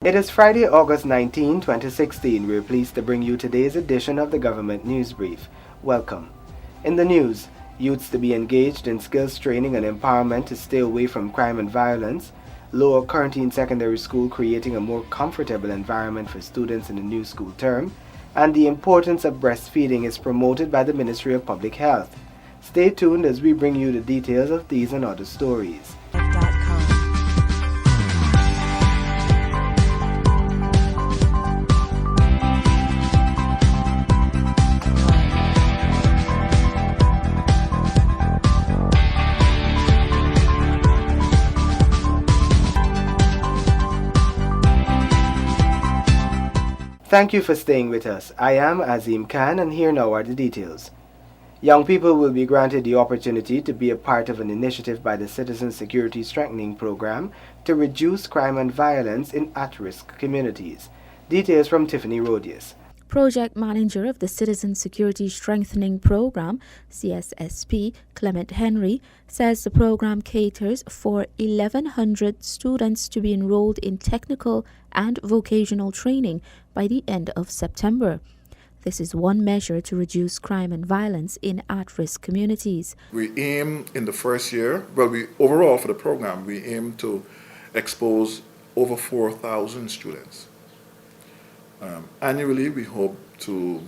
It is Friday, August 19, 2016. We're pleased to bring you today's edition of the Government News Brief. Welcome. In the news, youths to be engaged in skills training and empowerment to stay away from crime and violence, Lower Quarantine Secondary School creating a more comfortable environment for students in the new school term, and the importance of breastfeeding is promoted by the Ministry of Public Health. Stay tuned as we bring you the details of these and other stories. Thank you for staying with us. I am Azim Khan, and here now are the details. Young people will be granted the opportunity to be a part of an initiative by the Citizen Security Strengthening Program to reduce crime and violence in at-risk communities. Details from Tiffany Rodius. Project Manager of the Citizen Security Strengthening Program, CSSP, Clement Henry, says the program caters for 1,100 students to be enrolled in technical and vocational training by the end of September. This is one measure to reduce crime and violence in at-risk communities. We aim in the first year, overall for the program, we aim to expose over 4,000 students. Annually, we hope to,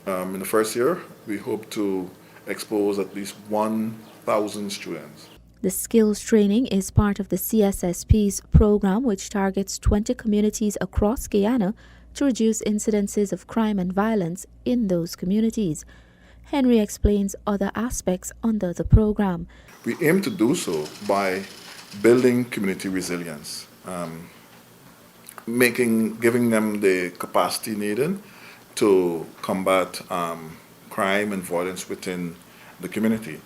in the first year, we hope to expose at least 1,000 students. The skills training is part of the CSSP's program, which targets 20 communities across Guyana to reduce incidences of crime and violence in those communities. Henry explains other aspects under the program. We aim to do so by building community resilience. Giving them the capacity needed to combat crime and violence within the community.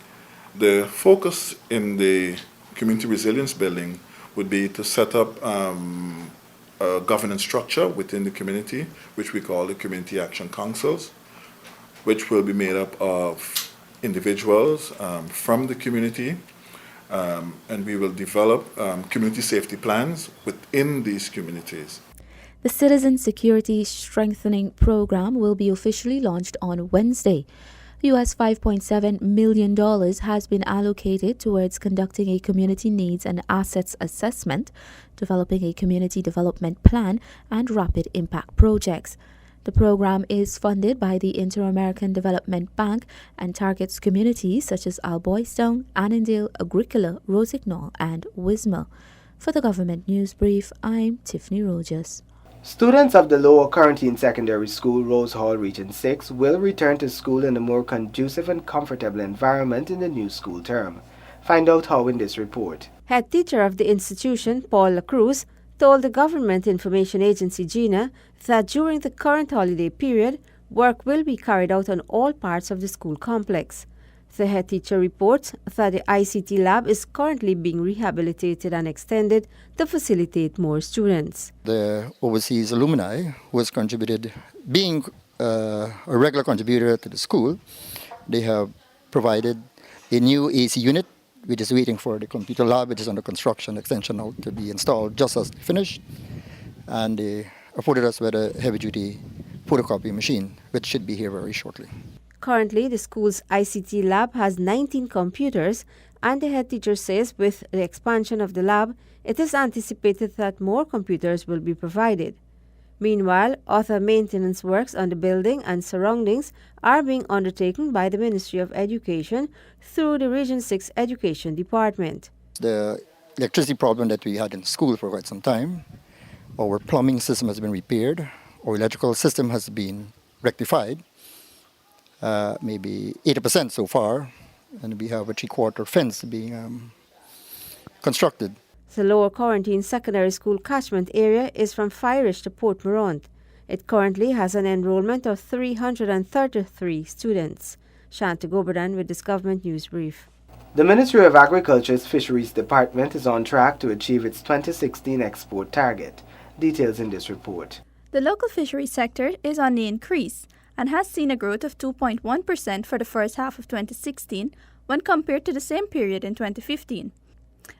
The focus in the community resilience building would be to set up a governance structure within the community, which we call the Community Action Councils, which will be made up of individuals from the community, and we will develop community safety plans within these communities. The Citizen Security Strengthening Program will be officially launched on Wednesday. US $5.7 million has been allocated towards conducting a community needs and assets assessment, developing a community development plan, and rapid impact projects. The program is funded by the Inter-American Development Bank and targets communities such as Alboystown, Annandale, Agricola, Rosignol, and Wismar. For the Government News Brief, I'm Tiffany Rogers. Students of the Lower Quarantine Secondary School, Rose Hall, Region 6, will return to school in a more conducive and comfortable environment in the new school term. Find out how in this report. Head teacher of the institution, Paul LaCruz, told the Government Information Agency, GINA, that during the current holiday period, work will be carried out on all parts of the school complex. The head teacher reports that the ICT lab is currently being rehabilitated and extended to facilitate more students. The overseas alumni who has contributed, being a regular contributor to the school, they have provided a new AC unit, which is waiting for the computer lab, which is under construction, extension now to be installed just as finished. And they afforded us with a heavy-duty photocopy machine, which should be here very shortly. Currently, the school's ICT lab has 19 computers, and the head teacher says with the expansion of the lab, it is anticipated that more computers will be provided. Meanwhile, other maintenance works on the building and surroundings are being undertaken by the Ministry of Education through the Region 6 Education Department. The electricity problem that we had in school for quite some time, our plumbing system has been repaired, our electrical system has been rectified, maybe 80% so far, and we have a 3/4 fence being constructed. The Lower Quarantine Secondary School catchment area is from Fyrish to Port Morant. It currently has an enrollment of 333 students. Shanta Goberdan with this Government News Brief. The Ministry of Agriculture's Fisheries Department is on track to achieve its 2016 export target. Details in this report. The local fisheries sector is on the increase and has seen a growth of 2.1% for the first half of 2016 when compared to the same period in 2015.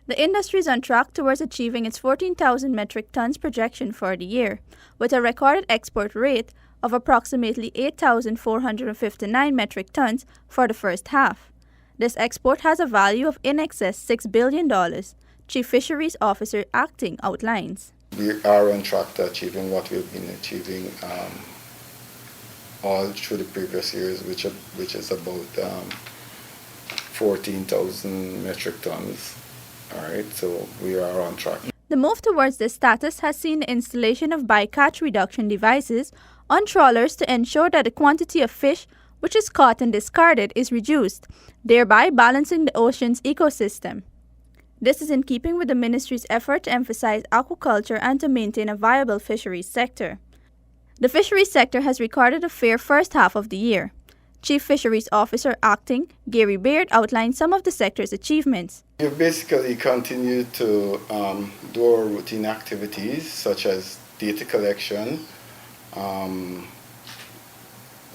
The industry is on track towards achieving its 14,000 metric tons projection for the year, with a recorded export rate of approximately 8,459 metric tons for the first half. This export has a value of in excess $6 billion, Chief Fisheries Officer Acting outlines. We are on track to achieving what we've been achieving all through the previous years, which is about 14,000 metric tons. All right, so we are on track. The move towards this status has seen the installation of bycatch reduction devices on trawlers to ensure that the quantity of fish which is caught and discarded is reduced, thereby balancing the ocean's ecosystem. This is in keeping with the ministry's effort to emphasize aquaculture and to maintain a viable fisheries sector. The fisheries sector has recorded a fair first half of the year. Chief Fisheries Officer Acting Gary Baird outlined some of the sector's achievements. We've basically continued to do our routine activities such as data collection.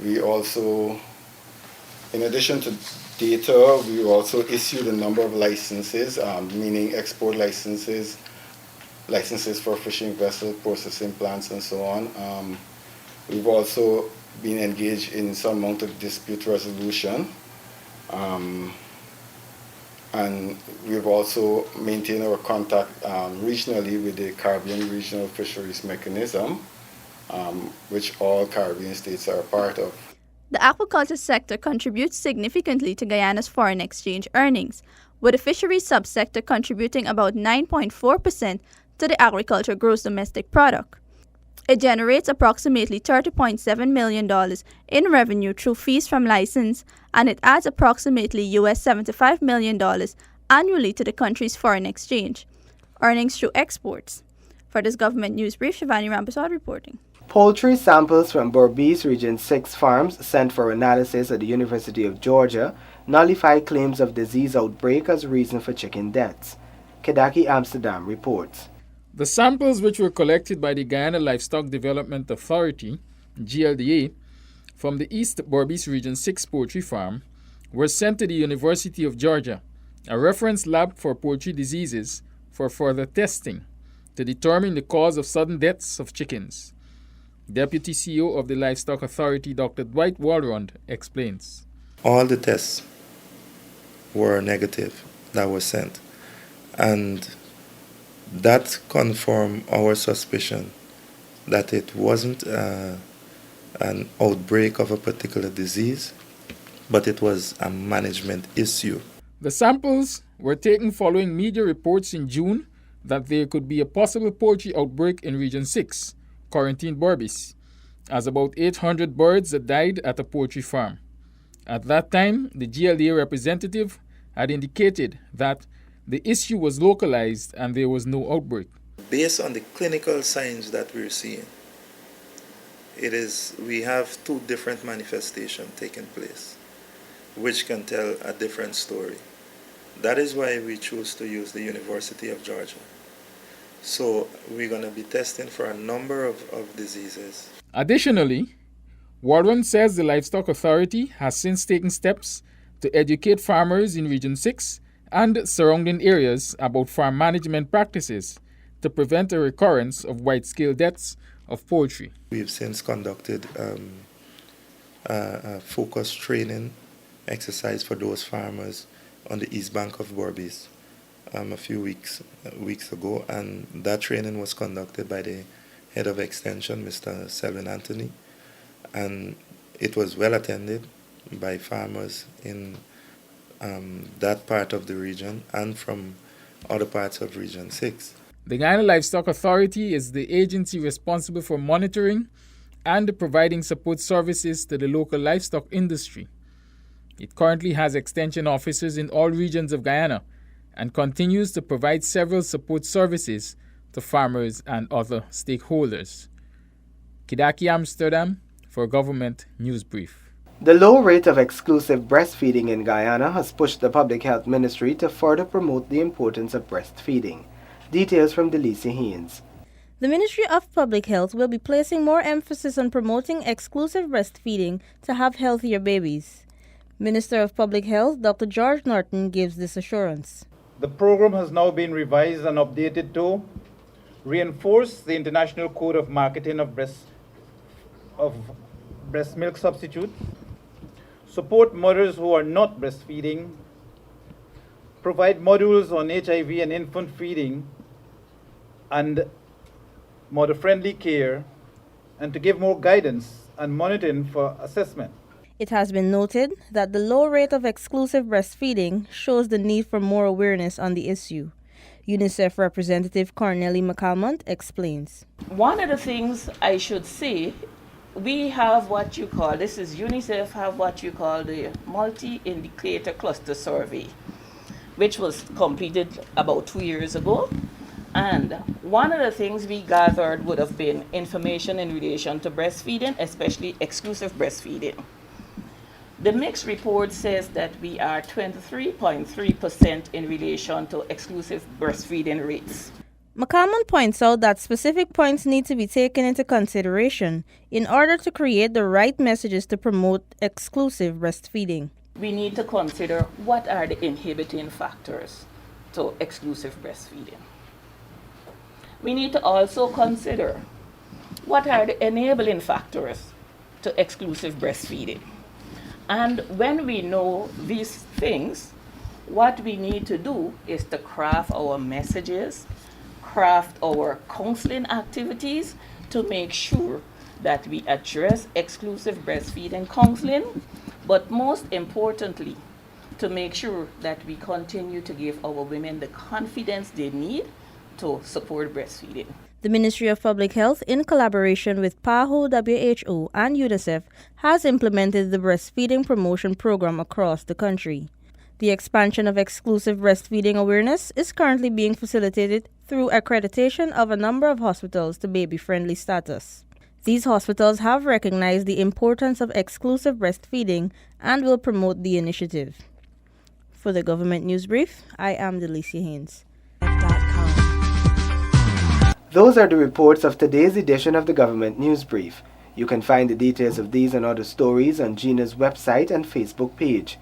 We also, in addition to data, we also issued a number of licenses, meaning export licenses, licenses for fishing vessels, processing plants, and so on. We've also been engaged in some amount of dispute resolution. And we've also maintained our contact regionally with the Caribbean Regional Fisheries Mechanism, which all Caribbean states are a part of. The aquaculture sector contributes significantly to Guyana's foreign exchange earnings, with the fisheries subsector contributing about 9.4% to the agriculture gross domestic product. It generates approximately $30.7 million in revenue through fees from license, and it adds approximately US $75 million annually to the country's foreign exchange earnings through exports. For this government news brief, Shivani Rampaswad reporting. Poultry samples from Berbice Region 6 farms sent for analysis at the University of Georgia nullify claims of disease outbreak as reason for chicken deaths. Kedaki Amsterdam reports. The samples, which were collected by the Guyana Livestock Development Authority, GLDA, from the East Berbice Region 6 poultry farm, were sent to the University of Georgia, a reference lab for poultry diseases, for further testing to determine the cause of sudden deaths of chickens. Deputy CEO of the Livestock Authority, Dr. Dwight Walrond, explains. All the tests were negative that were sent, and that confirmed our suspicion that it wasn't an outbreak of a particular disease, but it was a management issue. The samples were taken following media reports in June that there could be a possible poultry outbreak in Region 6, Quarantine Berbice, as about 800 birds had died at a poultry farm. At that time, the GLDA representative had indicated that the issue was localized and there was no outbreak. Based on the clinical signs that we're seeing, we have two different manifestations taking place, which can tell a different story. That is why we choose to use the University of Georgia. So we're going to be testing for a number of diseases. Additionally, Warren says the Livestock Authority has since taken steps to educate farmers in Region 6 and surrounding areas about farm management practices to prevent a recurrence of wide-scale deaths of poultry. We've since conducted a focused training exercise for those farmers on the east bank of Berbice a few weeks ago, and that training was conducted by the head of extension, Mr. Selwyn Anthony, and it was well attended by farmers in that part of the region and from other parts of Region 6. The Guyana Livestock Authority is the agency responsible for monitoring and providing support services to the local livestock industry. It currently has extension officers in all regions of Guyana and continues to provide several support services to farmers and other stakeholders. Kidaki Amsterdam for Government News Brief. The low rate of exclusive breastfeeding in Guyana has pushed the Public Health Ministry to further promote the importance of breastfeeding. Details from Delisa Haynes. The Ministry of Public Health will be placing more emphasis on promoting exclusive breastfeeding to have healthier babies. Minister of Public Health Dr. George Norton gives this assurance. The program has now been revised and updated to reinforce the International Code of Marketing of breast milk substitutes, support mothers who are not breastfeeding, provide modules on HIV and infant feeding and mother-friendly care, and to give more guidance and monitoring for assessment. It has been noted that the low rate of exclusive breastfeeding shows the need for more awareness on the issue. UNICEF representative Cornelie McCalmont explains. One of the things I should say, we have what you call, this is UNICEF have what you call the multi-indicator cluster survey, which was completed about 2 years ago. And one of the things we gathered would have been information in relation to breastfeeding, especially exclusive breastfeeding. The mixed report says that we are 23.3% in relation to exclusive breastfeeding rates. McCalmont points out that specific points need to be taken into consideration in order to create the right messages to promote exclusive breastfeeding. We need to consider what are the inhibiting factors to exclusive breastfeeding. We need to also consider what are the enabling factors to exclusive breastfeeding. And when we know these things, what we need to do is to craft our messages, craft our counseling activities to make sure that we address exclusive breastfeeding counseling, but most importantly, to make sure that we continue to give our women the confidence they need to support breastfeeding. The Ministry of Public Health, in collaboration with PAHO, WHO, and UNICEF, has implemented the breastfeeding promotion program across the country. The expansion of exclusive breastfeeding awareness is currently being facilitated through accreditation of a number of hospitals to baby-friendly status. These hospitals have recognized the importance of exclusive breastfeeding and will promote the initiative. For the Government News Brief, I am Delicia Haynes. Those are the reports of today's edition of the Government News Brief. You can find the details of these and other stories on GINA's website and Facebook page.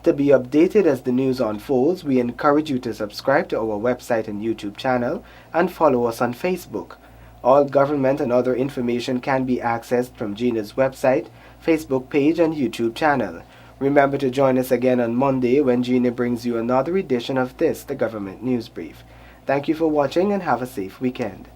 To be updated as the news unfolds, we encourage you to subscribe to our website and YouTube channel and follow us on Facebook. All government and other information can be accessed from GINA's website, Facebook page, and YouTube channel. Remember to join us again on Monday when GINA brings you another edition of this, the Government News Brief. Thank you for watching and have a safe weekend.